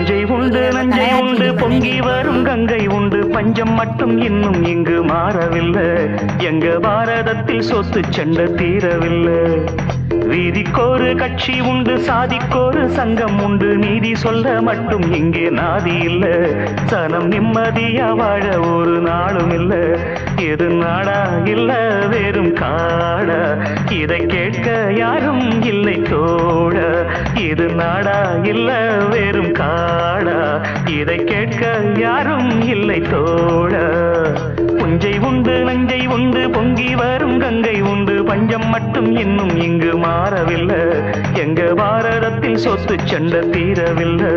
புஞ்சை உண்டு நஞ்சை உண்டு பொங்கி வரும் கங்கை உண்டு பஞ்சம் மட்டும் இன்னும் இங்கு மாறவில்லை எங்க பாரதத்தில் சொத்து சண்டை தீரவில்லை வீதிக்கோரு கட்சி உண்டு சாதிக்கோரு சங்கம் உண்டு நீதி சொல்ல மட்டும் இங்கே நாதி இல்ல சனம் நிம்மதியா வாழ ஒரு நாளும் இல்ல எது நாடா இல்ல வெறும் காடா இதை கேட்க யாரும் இல்லை தோட இது நாடா இல்ல வெறும் காடா இதை கேட்க யாரும் இல்லை தோட புஞ்சை உண்டு நஞ்சை உண்டு பொங்கி வரும் கங்கை உண்டு பஞ்சம் மட்டும் இன்னும் இங்கு மாறவில்லை எங்க பாரதத்தில் சொத்து சண்டை தீரவில்லை